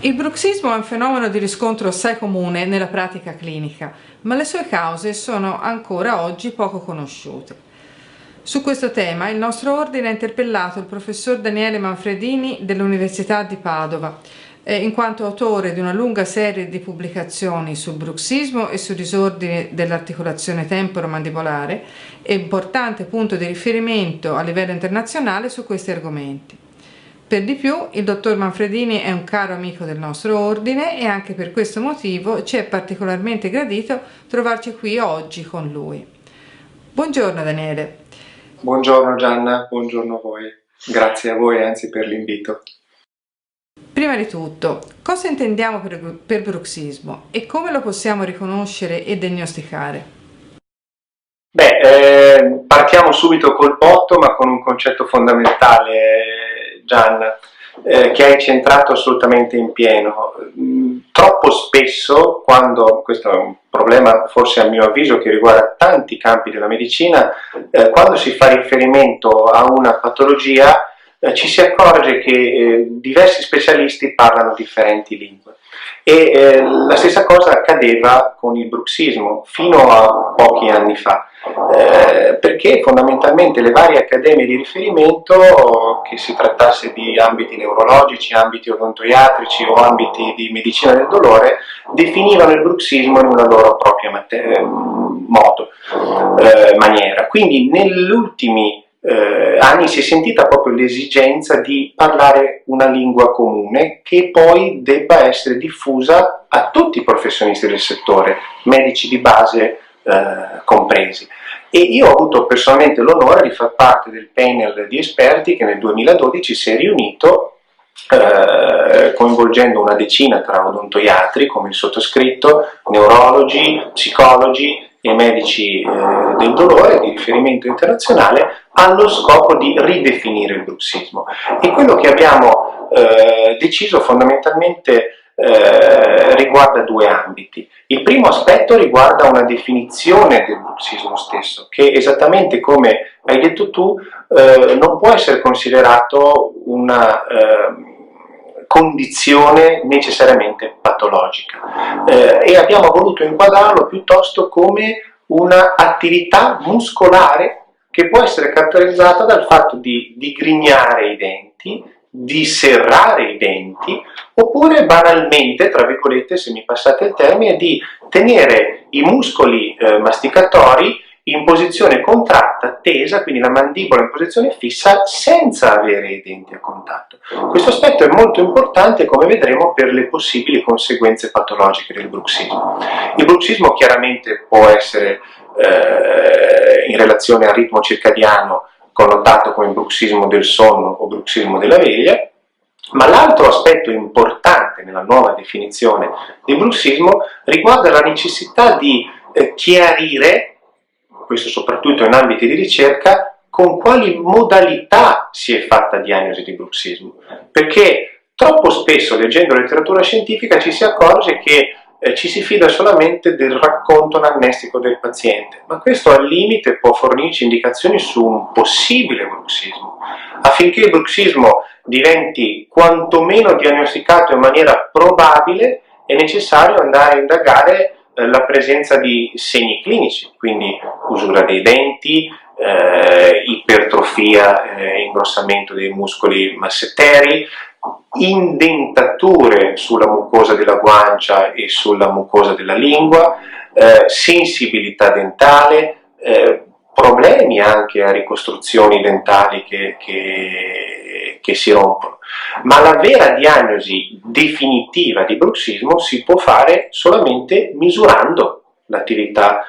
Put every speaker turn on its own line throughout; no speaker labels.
Il bruxismo è un fenomeno di riscontro assai comune nella pratica clinica, ma le sue cause sono ancora oggi poco conosciute. Su questo tema il nostro ordine ha interpellato il professor Daniele Manfredini dell'Università di Padova, in quanto autore di una lunga serie di pubblicazioni sul bruxismo e sui disordini dell'articolazione temporomandibolare e importante punto di riferimento a livello internazionale su questi argomenti. Per di più, il dottor Manfredini è un caro amico del nostro ordine e anche per questo motivo ci è particolarmente gradito trovarci qui oggi con lui. Buongiorno Daniele.
Buongiorno Gianna, buongiorno a voi. Grazie a voi anzi per l'invito.
Prima di tutto, cosa intendiamo per bruxismo e come lo possiamo riconoscere e diagnosticare?
Partiamo subito col botto, ma con un concetto fondamentale, Gianna, che hai centrato assolutamente in pieno. Troppo spesso, questo è un problema forse a mio avviso che riguarda tanti campi della medicina, quando si fa riferimento a una patologia ci si accorge che diversi specialisti parlano differenti lingue e la stessa cosa accadeva con il bruxismo fino a pochi anni fa, perché fondamentalmente le varie accademie di riferimento, che si trattasse di ambiti neurologici, ambiti odontoiatrici o ambiti di medicina del dolore, definivano il bruxismo in una loro propria maniera. Quindi negli ultimi anni si è sentita proprio l'esigenza di parlare una lingua comune che poi debba essere diffusa a tutti i professionisti del settore, medici di base compresi. E io ho avuto personalmente l'onore di far parte del panel di esperti che nel 2012 si è riunito coinvolgendo una decina tra odontoiatri come il sottoscritto, neurologi, psicologi e medici del dolore di riferimento internazionale allo scopo di ridefinire il bruxismo. E quello che abbiamo deciso fondamentalmente riguarda due ambiti. Il primo aspetto riguarda una definizione del bruxismo stesso, che esattamente come hai detto tu non può essere considerato una condizione necessariamente patologica e abbiamo voluto inquadrarlo piuttosto come una attività muscolare che può essere caratterizzata dal fatto di digrignare i denti, di serrare i denti, oppure banalmente, tra virgolette, se mi passate il termine, di tenere i muscoli masticatori in posizione contratta, tesa, quindi la mandibola in posizione fissa, senza avere i denti a contatto. Questo aspetto è molto importante, come vedremo, per le possibili conseguenze patologiche del bruxismo. Il bruxismo chiaramente può essere in relazione al ritmo circadiano connotato come bruxismo del sonno o bruxismo della veglia, ma l'altro aspetto importante nella nuova definizione di bruxismo riguarda la necessità di chiarire, questo soprattutto in ambiti di ricerca, con quali modalità si è fatta diagnosi di bruxismo, perché troppo spesso leggendo la letteratura scientifica ci si accorge che ci si fida solamente del racconto anamnestico del paziente, ma questo al limite può fornirci indicazioni su un possibile bruxismo. Affinché il bruxismo diventi quantomeno diagnosticato in maniera probabile è necessario andare a indagare la presenza di segni clinici, quindi usura dei denti, ipertrofia e ingrossamento dei muscoli masseteri, indentature sulla mucosa della guancia e sulla mucosa della lingua, sensibilità dentale, problemi anche a ricostruzioni dentali che si rompono. Ma la vera diagnosi definitiva di bruxismo si può fare solamente misurando l'attività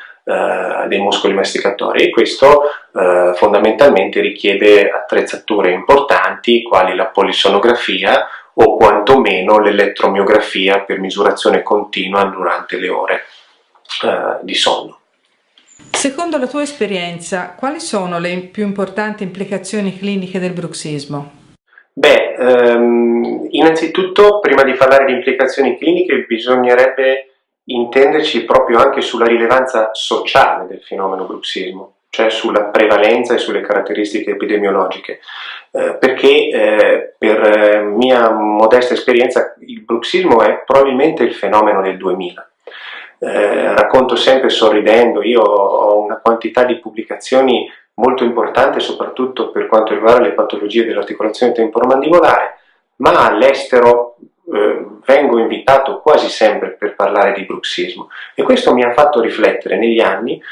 dei muscoli masticatori e questo fondamentalmente richiede attrezzature importanti quali la polisonografia o quantomeno l'elettromiografia per misurazione continua durante le ore di sonno.
Secondo la tua esperienza, quali sono le più importanti implicazioni cliniche del bruxismo?
Innanzitutto, prima di parlare di implicazioni cliniche, bisognerebbe intenderci proprio anche sulla rilevanza sociale del fenomeno bruxismo. cioè sulla prevalenza e sulle caratteristiche epidemiologiche, perché per mia modesta esperienza il bruxismo è probabilmente il fenomeno del 2000. Racconto sempre sorridendo, io ho una quantità di pubblicazioni molto importante, soprattutto per quanto riguarda le patologie dell'articolazione temporomandibolare, ma all'estero vengo invitato quasi sempre per parlare di bruxismo, e questo mi ha fatto riflettere negli anni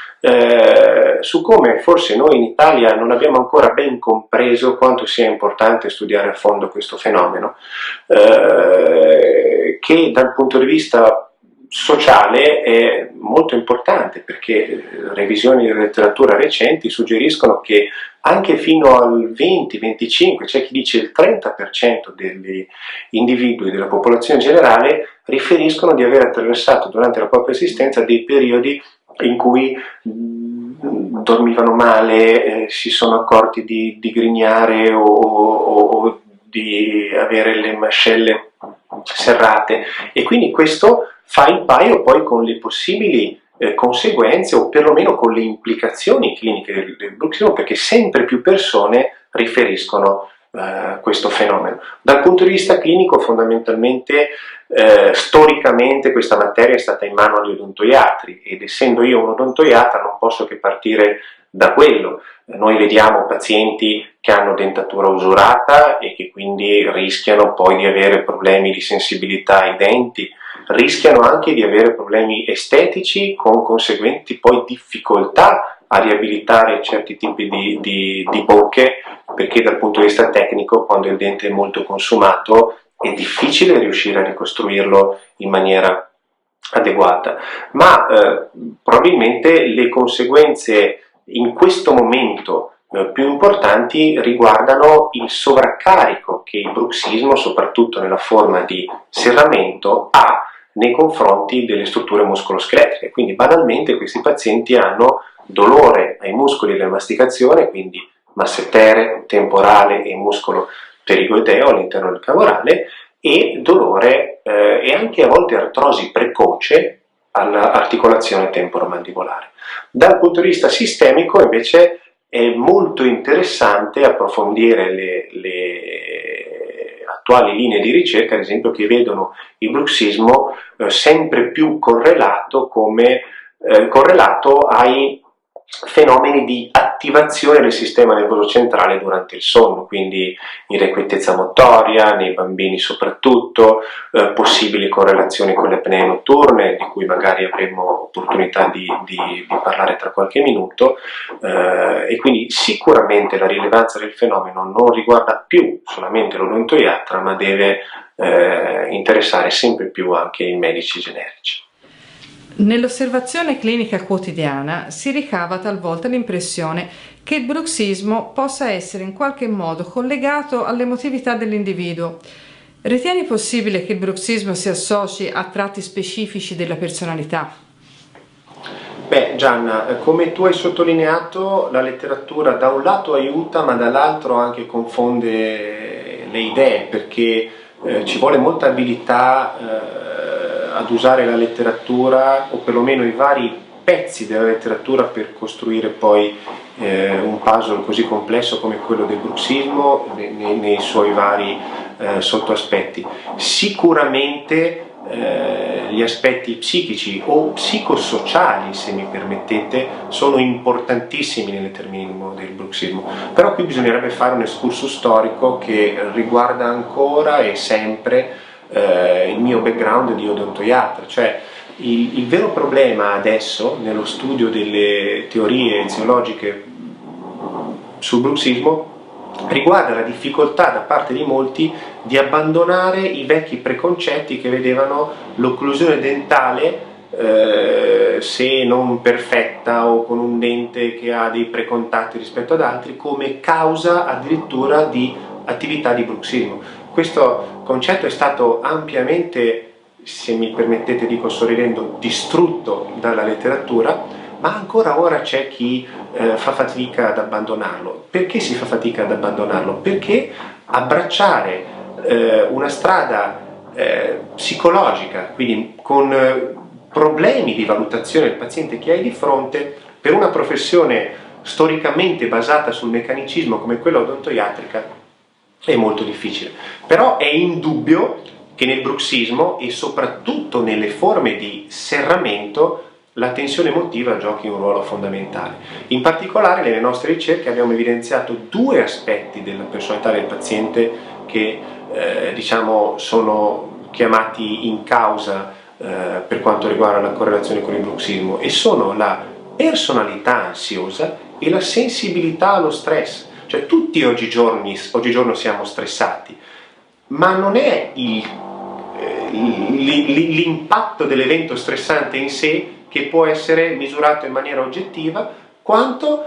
su come forse noi in Italia non abbiamo ancora ben compreso quanto sia importante studiare a fondo questo fenomeno, che dal punto di vista sociale è molto importante, perché revisioni della letteratura recenti suggeriscono che anche fino al 20-25, c'è chi dice il 30% degli individui della popolazione generale riferiscono di aver attraversato durante la propria esistenza dei periodi in cui dormivano male, si sono accorti di digrignare o di avere le mascelle serrate, e quindi questo fa il paio poi con le possibili conseguenze, o perlomeno con le implicazioni cliniche del bruxismo, perché sempre più persone riferiscono questo fenomeno. Dal punto di vista clinico, fondamentalmente, storicamente questa materia è stata in mano agli odontoiatri, ed essendo io un odontoiatra non posso che partire da quello. Noi vediamo pazienti che hanno dentatura usurata e che quindi rischiano poi di avere problemi di sensibilità ai denti, rischiano anche di avere problemi estetici con conseguenti poi difficoltà a riabilitare certi tipi di bocche, perché dal punto di vista tecnico, quando il dente è molto consumato, è difficile riuscire a ricostruirlo in maniera adeguata. Ma probabilmente le conseguenze in questo momento più importanti riguardano il sovraccarico che il bruxismo, soprattutto nella forma di serramento, ha nei confronti delle strutture muscoloscheletriche. Quindi banalmente questi pazienti hanno dolore ai muscoli della masticazione, quindi massetere, temporale e muscolo pterigoideo all'interno del cavorale, e dolore e anche a volte artrosi precoce all'articolazione temporomandibolare. Dal punto di vista sistemico invece è molto interessante approfondire le attuali linee di ricerca, ad esempio, che vedono il bruxismo sempre più correlato ai fenomeni di attivazione del sistema nervoso centrale durante il sonno, quindi irrequietezza motoria nei bambini soprattutto, possibili correlazioni con le apnee notturne, di cui magari avremo opportunità di parlare tra qualche minuto, e quindi sicuramente la rilevanza del fenomeno non riguarda più solamente l'odontoiatra, ma deve interessare sempre più anche i medici generici.
Nell'osservazione clinica quotidiana si ricava talvolta l'impressione che il bruxismo possa essere in qualche modo collegato all'emotività dell'individuo. Ritieni possibile che il bruxismo si associ a tratti specifici della personalità?
Beh, Gianna, come tu hai sottolineato, la letteratura da un lato aiuta, ma dall'altro anche confonde le idee, perché ci vuole molta abilità ad usare la letteratura, o perlomeno i vari pezzi della letteratura, per costruire poi un puzzle così complesso come quello del bruxismo nei suoi vari sottoaspetti. Sicuramente gli aspetti psichici o psicosociali, se mi permettete, sono importantissimi nel determinismo del bruxismo, però qui bisognerebbe fare un excursus storico che riguarda ancora e sempre il mio background di odontoiatra, cioè il vero problema adesso nello studio delle teorie eziologiche sul bruxismo riguarda la difficoltà da parte di molti di abbandonare i vecchi preconcetti che vedevano l'occlusione dentale, se non perfetta o con un dente che ha dei precontatti rispetto ad altri, come causa addirittura di attività di bruxismo. Questo concetto è stato ampiamente, se mi permettete dico sorridendo, distrutto dalla letteratura, ma ancora ora c'è chi fa fatica ad abbandonarlo. Perché si fa fatica ad abbandonarlo? Perché abbracciare una strada psicologica, quindi con problemi di valutazione del paziente che hai di fronte, per una professione storicamente basata sul meccanicismo come quella odontoiatrica è molto difficile. Però è indubbio che nel bruxismo e soprattutto nelle forme di serramento la tensione emotiva giochi un ruolo fondamentale. In particolare nelle nostre ricerche abbiamo evidenziato due aspetti della personalità del paziente che diciamo sono chiamati in causa per quanto riguarda la correlazione con il bruxismo, e sono la personalità ansiosa e la sensibilità allo stress. Cioè tutti oggigiorno siamo stressati, ma non è l'impatto dell'evento stressante in sé che può essere misurato in maniera oggettiva, quanto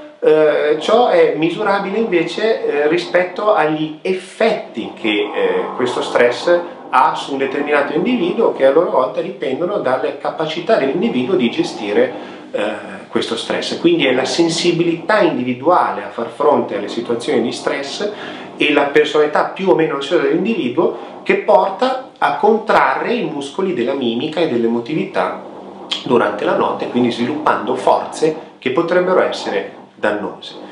ciò è misurabile invece rispetto agli effetti che questo stress ha su un determinato individuo, che a loro volta dipendono dalle capacità dell'individuo di gestire questo stress. Quindi è la sensibilità individuale a far fronte alle situazioni di stress e la personalità più o meno ansiosa dell'individuo che porta a contrarre i muscoli della mimica e dell'emotività durante la notte, quindi sviluppando forze che potrebbero essere dannose.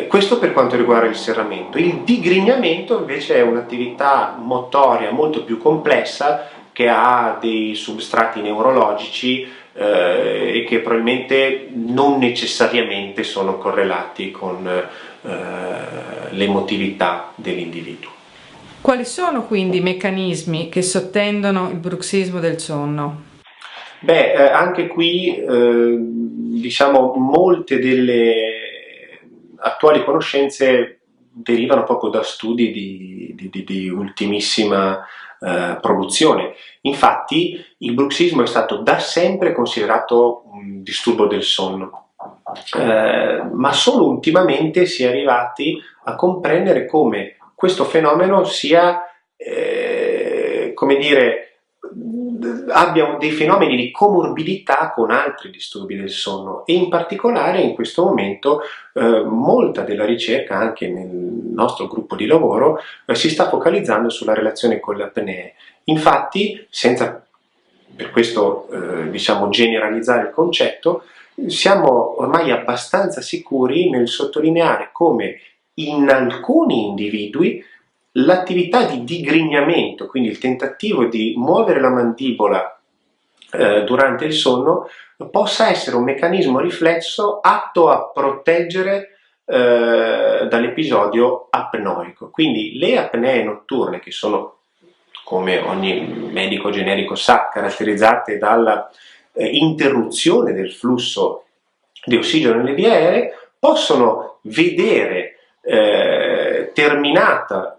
Questo per quanto riguarda il serramento. Il digrignamento invece è un'attività motoria molto più complessa, che ha dei substrati neurologici e che probabilmente non necessariamente sono correlati con l'emotività dell'individuo.
Quali sono quindi i meccanismi che sottendono il bruxismo del sonno?
Beh, anche qui diciamo molte delle attuali conoscenze derivano proprio da studi di ultimissima produzione. Infatti il bruxismo è stato da sempre considerato un disturbo del sonno, ma solo ultimamente si è arrivati a comprendere come questo fenomeno sia, come dire, abbia dei fenomeni di comorbidità con altri disturbi del sonno, e in particolare in questo momento molta della ricerca anche nel nostro gruppo di lavoro si sta focalizzando sulla relazione con le apnee. Infatti, senza per questo diciamo generalizzare il concetto, siamo ormai abbastanza sicuri nel sottolineare come in alcuni individui l'attività di digrignamento, quindi il tentativo di muovere la mandibola durante il sonno, possa essere un meccanismo riflesso atto a proteggere dall'episodio apnoico. Quindi le apnee notturne, che sono, come ogni medico generico sa, caratterizzate dalla interruzione del flusso di ossigeno nelle vie aeree, possono vedere terminata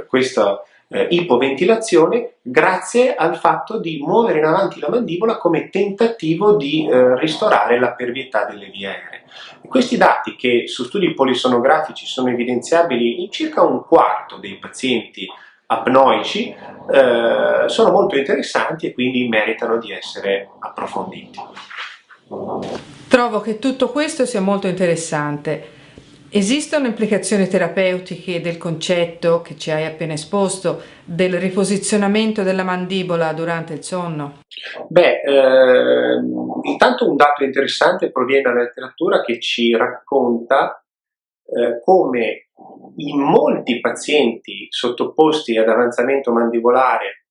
questa ipoventilazione grazie al fatto di muovere in avanti la mandibola come tentativo di ristorare la pervietà delle vie aeree. Questi dati, che su studi polisonografici sono evidenziabili in circa un quarto dei pazienti apnoici, sono molto interessanti e quindi meritano di essere approfonditi.
Trovo che tutto questo sia molto interessante. Esistono implicazioni terapeutiche del concetto che ci hai appena esposto del riposizionamento della mandibola durante il sonno?
Beh, intanto un dato interessante proviene dalla letteratura che ci racconta come in molti pazienti sottoposti ad avanzamento mandibolare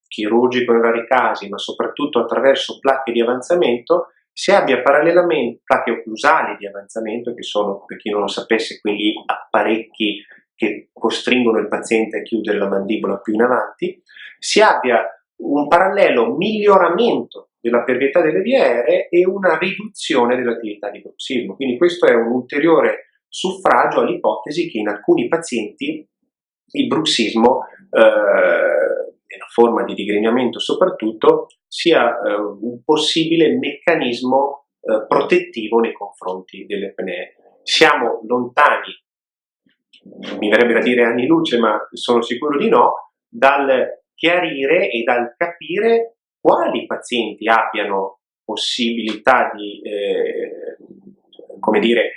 chirurgico in vari casi, ma soprattutto attraverso placche di avanzamento, si abbia parallelamente placche occlusali di avanzamento, che sono, per chi non lo sapesse, quegli apparecchi che costringono il paziente a chiudere la mandibola più in avanti, si abbia un parallelo miglioramento della pervietà delle vie aeree e una riduzione dell'attività di bruxismo. Quindi questo è un ulteriore suffragio all'ipotesi che in alcuni pazienti il bruxismo, nella forma di digrignamento soprattutto, sia un possibile meccanismo protettivo nei confronti delle apnee. Siamo lontani, mi verrebbe da dire anni luce, ma sono sicuro di no, dal chiarire e dal capire quali pazienti abbiano possibilità di come dire,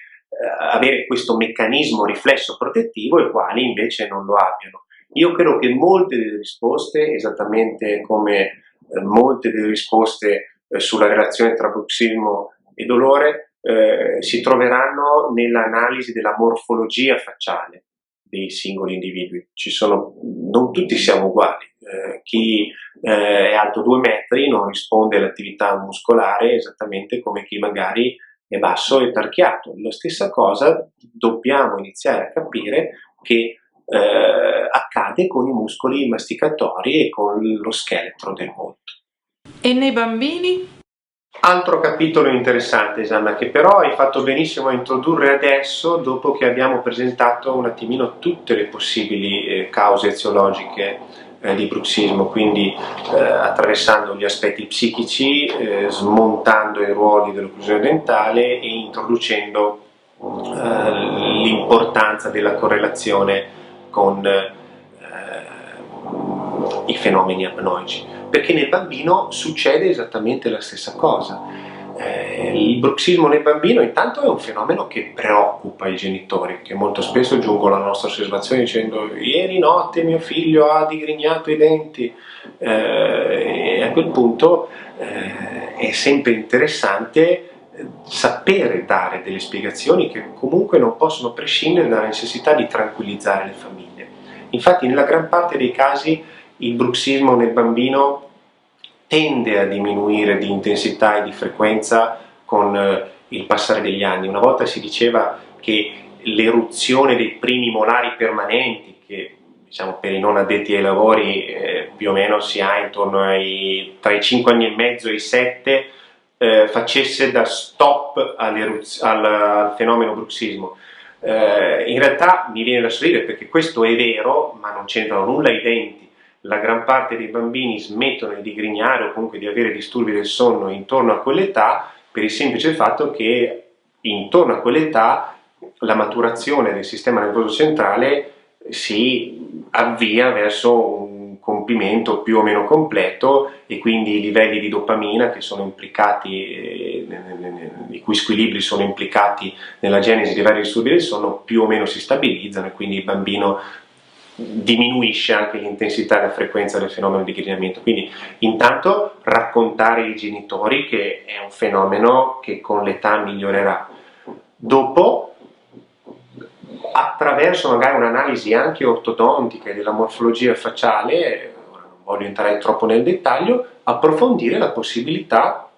avere questo meccanismo riflesso protettivo e quali invece non lo abbiano. Io credo che molte delle risposte, esattamente come molte delle risposte sulla relazione tra bruxismo e dolore, si troveranno nell'analisi della morfologia facciale dei singoli individui. Non tutti siamo uguali. Chi è alto 2 metri non risponde all'attività muscolare esattamente come chi magari è basso e tarchiato. La stessa cosa dobbiamo iniziare a capire che accade con i muscoli masticatori e con lo scheletro del volto.
E nei bambini?
Altro capitolo interessante, Gianna, che però hai fatto benissimo a introdurre adesso, dopo che abbiamo presentato un attimino tutte le possibili cause eziologiche di bruxismo, quindi attraversando gli aspetti psichici, smontando i ruoli dell'occlusione dentale e introducendo l'importanza della correlazione con i fenomeni apnoici, perché nel bambino succede esattamente la stessa cosa. Il bruxismo nel bambino intanto è un fenomeno che preoccupa i genitori, che molto spesso giungono alla nostra osservazione dicendo ieri notte mio figlio ha digrignato i denti, e a quel punto è sempre interessante sapere dare delle spiegazioni che comunque non possono prescindere dalla necessità di tranquillizzare le famiglie. Infatti nella gran parte dei casi il bruxismo nel bambino tende a diminuire di intensità e di frequenza con il passare degli anni. Una volta si diceva che l'eruzione dei primi molari permanenti, che diciamo per i non addetti ai lavori più o meno si ha intorno tra i 5 anni e mezzo e i 7, facesse da stop al fenomeno bruxismo. In realtà mi viene da sorridere perché questo è vero, ma non c'entrano nulla i denti. La gran parte dei bambini smettono di digrignare o comunque di avere disturbi del sonno intorno a quell'età per il semplice fatto che intorno a quell'età la maturazione del sistema nervoso centrale si avvia verso un compimento più o meno completo e quindi i livelli di dopamina che sono implicati, i cui squilibri sono implicati nella genesi dei vari disturbi del sonno più o meno si stabilizzano e quindi il bambino diminuisce anche l'intensità e la frequenza del fenomeno di digrignamento. Quindi intanto raccontare ai genitori che è un fenomeno che con l'età migliorerà. Dopo, attraverso magari un'analisi anche ortodontica e della morfologia facciale, ora non voglio entrare troppo nel dettaglio, approfondire la possibilità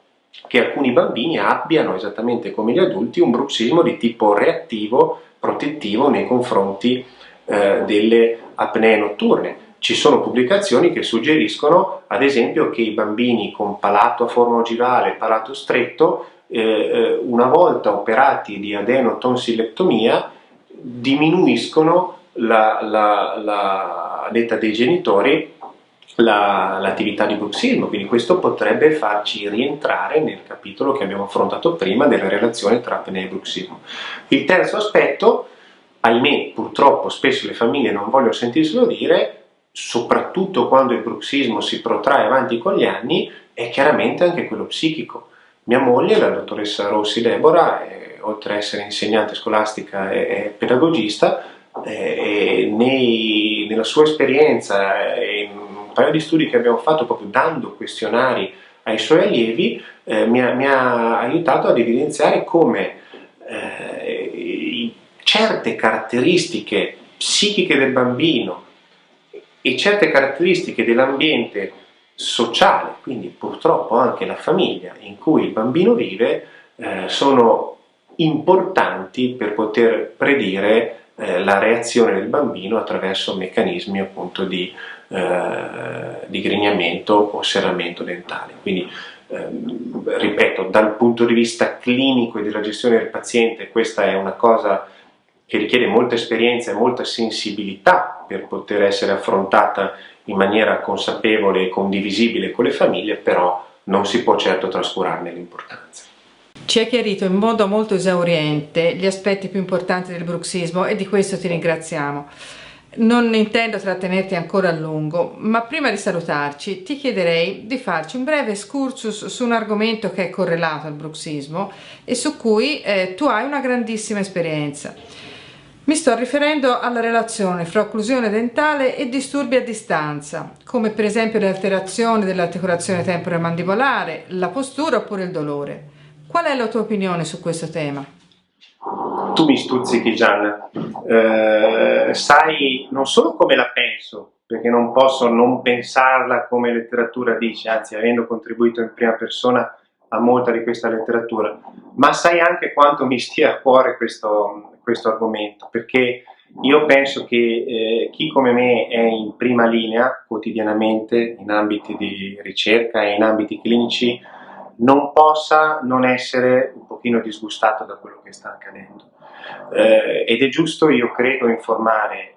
che alcuni bambini abbiano, esattamente come gli adulti, un bruxismo di tipo reattivo, protettivo nei confronti delle apnee notturne. Ci sono pubblicazioni che suggeriscono, ad esempio, che i bambini con palato a forma ogivale, palato stretto, una volta operati di adenotonsillectomia, diminuiscono a detta dei genitori l'attività di bruxismo, quindi questo potrebbe farci rientrare nel capitolo che abbiamo affrontato prima della relazione tra apnea e bruxismo. Il terzo aspetto, ahimè purtroppo spesso le famiglie non vogliono sentirselo dire, soprattutto quando il bruxismo si protrae avanti con gli anni, è chiaramente anche quello psichico. Mia moglie, la dottoressa Rossi Deborah, oltre a essere insegnante scolastica e pedagogista, nella sua esperienza e in un paio di studi che abbiamo fatto proprio dando questionari ai suoi allievi, mi ha aiutato ad evidenziare come certe caratteristiche psichiche del bambino e certe caratteristiche dell'ambiente sociale, quindi purtroppo anche la famiglia in cui il bambino vive, sono importanti per poter predire la reazione del bambino attraverso meccanismi appunto di digrignamento o serramento dentale. Quindi ripeto, dal punto di vista clinico e della gestione del paziente questa è una cosa che richiede molta esperienza e molta sensibilità per poter essere affrontata in maniera consapevole e condivisibile con le famiglie, però non si può certo trascurarne l'importanza.
Ci hai chiarito in modo molto esauriente gli aspetti più importanti del bruxismo e di questo ti ringraziamo. Non intendo trattenerti ancora a lungo, ma prima di salutarci ti chiederei di farci un breve excursus su un argomento che è correlato al bruxismo e su cui tu hai una grandissima esperienza. Mi sto riferendo alla relazione fra occlusione dentale e disturbi a distanza, come per esempio le alterazioni dell'articolazione temporomandibolare, la postura oppure il dolore. Qual è la tua opinione su questo tema?
Tu mi stuzzichi, Gianna. Sai non solo come la penso, perché non posso non pensarla come letteratura dice, anzi avendo contribuito in prima persona a molta di questa letteratura, ma sai anche quanto mi stia a cuore questo argomento, perché io penso che chi come me è in prima linea quotidianamente in ambiti di ricerca e in ambiti clinici non possa non essere un pochino disgustato da quello che sta accadendo. Ed è giusto, io credo, informare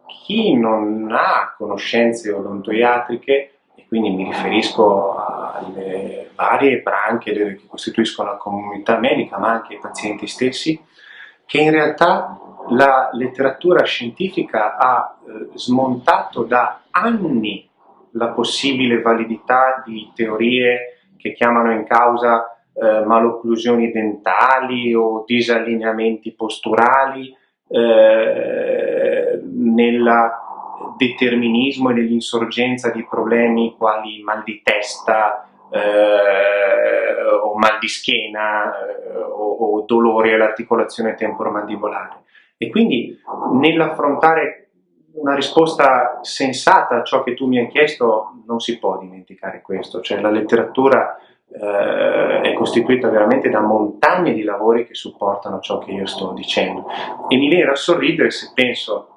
chi non ha conoscenze odontoiatriche, e quindi mi riferisco alle varie branche che costituiscono la comunità medica, ma anche ai pazienti stessi, che in realtà la letteratura scientifica ha smontato da anni la possibile validità di teorie che chiamano in causa malocclusioni dentali o disallineamenti posturali nel determinismo e nell'insorgenza di problemi quali mal di testa o mal di schiena o dolori all'articolazione temporomandibolare. E quindi nell'affrontare una risposta sensata a ciò che tu mi hai chiesto non si può dimenticare questo, cioè la letteratura è costituita veramente da montagne di lavori che supportano ciò che io sto dicendo, e mi viene da sorridere se penso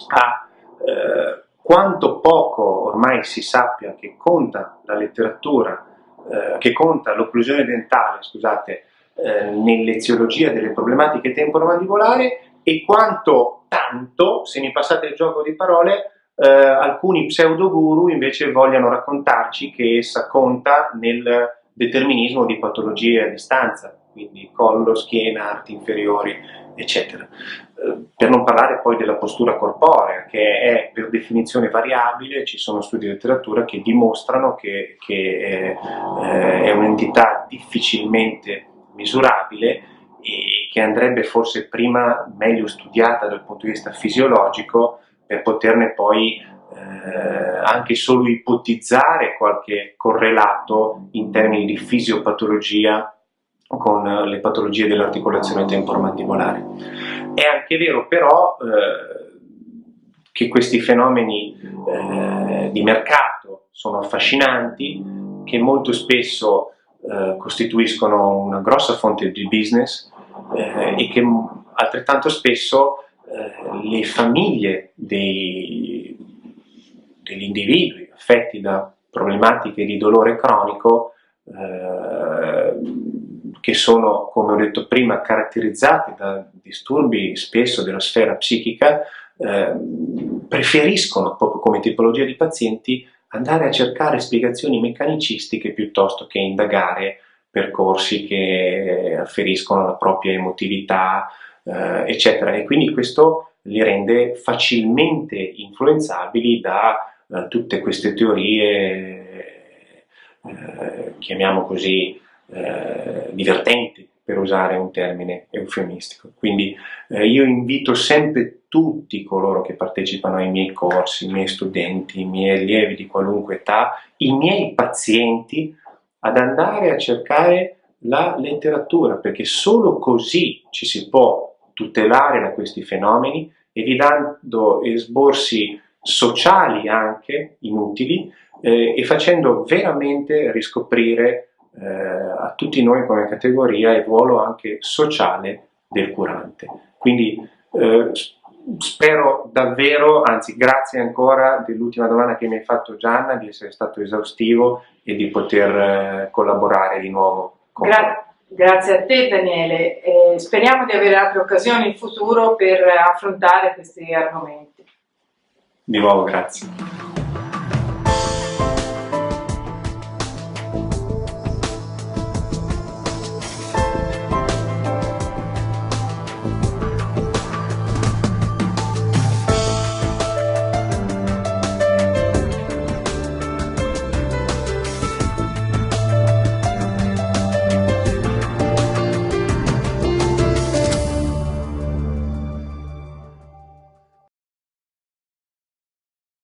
a quanto poco ormai si sappia che conta la letteratura, che conta l'occlusione dentale, scusate, nell'eziologia delle problematiche temporomandibolari, e quanto tanto, se mi passate il gioco di parole, alcuni pseudoguru invece vogliano raccontarci che essa conta nel determinismo di patologie a distanza, quindi collo, schiena, arti inferiori, eccetera. Per non parlare poi della postura corporea, che è per definizione variabile. Ci sono studi di letteratura che dimostrano che è un'entità difficilmente misurabile e che andrebbe forse prima meglio studiata dal punto di vista fisiologico per poterne poi anche solo ipotizzare qualche correlato in termini di fisiopatologia con le patologie dell'articolazione temporomandibolare. È anche vero però che questi fenomeni di mercato sono affascinanti, che molto spesso costituiscono una grossa fonte di business e che altrettanto spesso le famiglie degli individui affetti da problematiche di dolore cronico che sono, come ho detto prima, caratterizzati da disturbi spesso della sfera psichica, preferiscono, proprio come tipologia di pazienti, andare a cercare spiegazioni meccanicistiche piuttosto che indagare percorsi che afferiscono alla propria emotività, eccetera. E quindi questo li rende facilmente influenzabili da tutte queste teorie, chiamiamo così, divertenti, per usare un termine eufemistico. Quindi io invito sempre tutti coloro che partecipano ai miei corsi, i miei studenti, i miei allievi di qualunque età, i miei pazienti, ad andare a cercare la letteratura, perché solo così ci si può tutelare da questi fenomeni, evitando esborsi sociali anche inutili e facendo veramente riscoprire a tutti noi come categoria il ruolo anche sociale del curante. Quindi spero davvero, anzi grazie ancora dell'ultima domanda che mi hai fatto, Gianna, di essere stato esaustivo e di poter collaborare di nuovo con te.
Grazie a te, Daniele, speriamo di avere altre occasioni in futuro per affrontare questi argomenti.
Di nuovo grazie.